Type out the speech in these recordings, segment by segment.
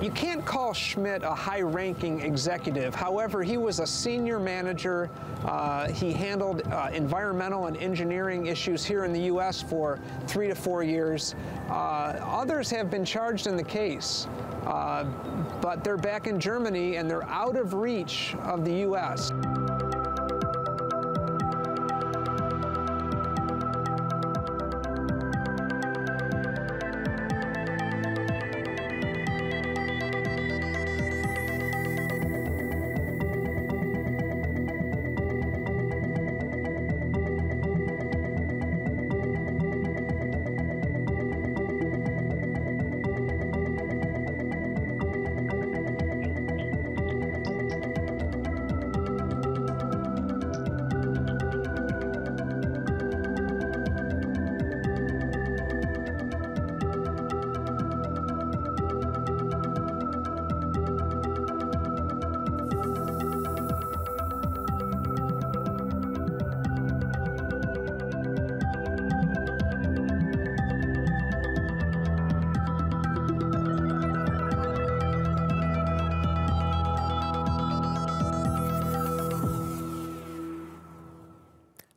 You can't call Schmidt a high-ranking executive. However, he was a senior manager. He handled environmental and engineering issues here in the U.S. for 3 to 4 years. Others have been charged in the case, but they're back in Germany and they're out of reach of the U.S.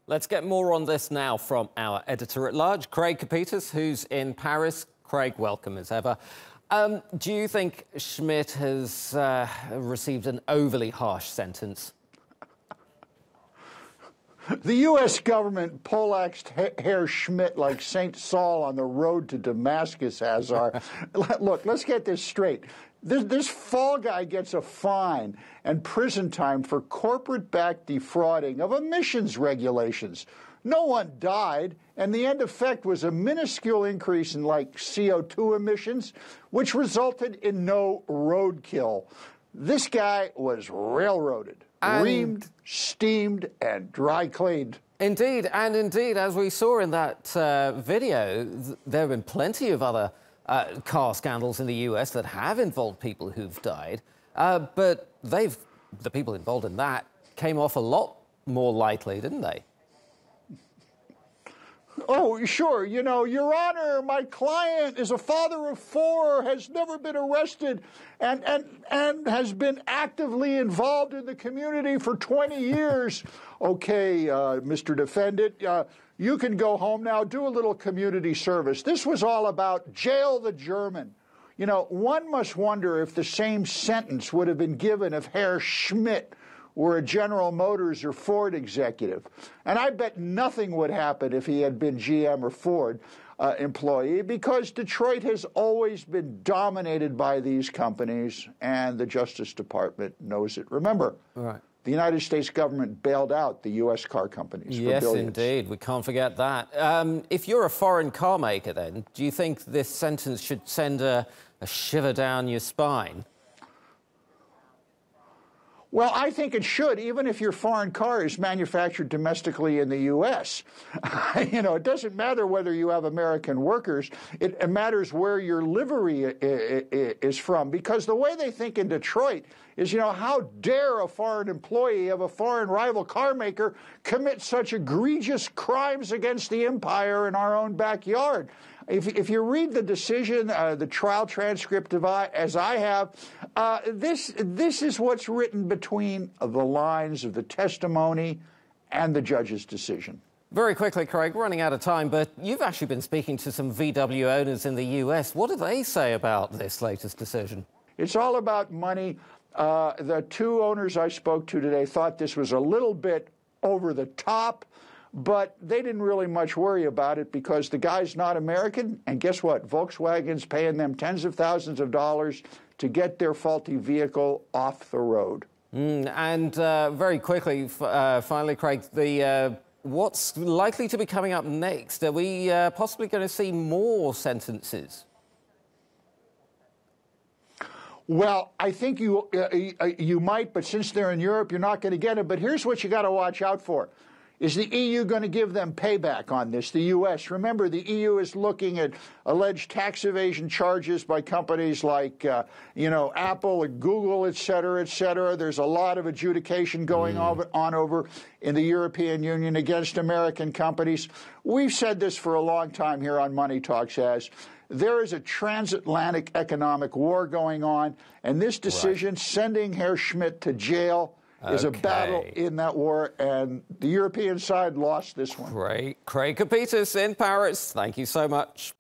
Let's get more on this now from our editor-at-large, Craig Copetas, who's in Paris. Craig, welcome as ever. Do you think Schmidt has received an overly harsh sentence? The U.S. government poleaxed Herr Schmidt like St. Saul on the road to Damascus has our... Look, let's get this straight. This fall guy gets a fine and prison time for corporate-backed defrauding of emissions regulations. No one died, and the end effect was a minuscule increase in, like, CO2 emissions, which resulted in no roadkill. This guy was railroaded, reamed, steamed, and dry cleaned. Indeed, and indeed, as we saw in that video, there have been plenty of other car scandals in the US that have involved people who've died, but the people involved in that came off a lot more lightly, didn't they? Oh, sure. You know, Your Honor, my client is a father of 4, has never been arrested, and has been actively involved in the community for 20 years. Okay, Mr. Defendant, you can go home now, do a little community service. This was all about jail the German. You know, one must wonder if the same sentence would have been given if Herr Schmidt were a General Motors or Ford executive. And I bet nothing would happen if he had been GM or Ford employee, because Detroit has always been dominated by these companies, and the Justice Department knows it. Remember, right, the United States government bailed out the U.S. car companies for billions. Yes, indeed. We can't forget that. If you're a foreign car maker, then, do you think this sentence should send a shiver down your spine? Well, I think it should, even if your foreign car is manufactured domestically in the U.S. You know, it doesn't matter whether you have American workers. It matters where your livery is from, because the way they think in Detroit is, you know, how dare a foreign employee of a foreign rival car maker commit such egregious crimes against the empire in our own backyard? If you read the decision, the trial transcript as I have, this is what's written between the lines of the testimony and the judge's decision. Very quickly, Craig, running out of time, but you've actually been speaking to some VW owners in the US. What do they say about this latest decision? It's all about money. The 2 owners I spoke to today thought this was a little bit over the top, but they didn't really much worry about it because the guy's not American, and guess what? Volkswagen's paying them tens of thousands of dollars to get their faulty vehicle off the road. And very quickly, finally, Craig, what's likely to be coming up next? Are we possibly going to see more sentences? Well, I think you might, but since they're in Europe, you're not going to get it. But here's what you got to watch out for. Is the EU going to give them payback on this, the U.S.? Remember, the EU is looking at alleged tax evasion charges by companies like, Apple and Google, et cetera, et cetera. There's a lot of adjudication going on over in the European Union against American companies. We've said this for a long time here on Money Talks as there is a transatlantic economic war going on, and this decision, sending Herr Schmidt to jail, is a battle in that war, and the European side lost this one. Great. Craig Copetas in Paris, thank you so much.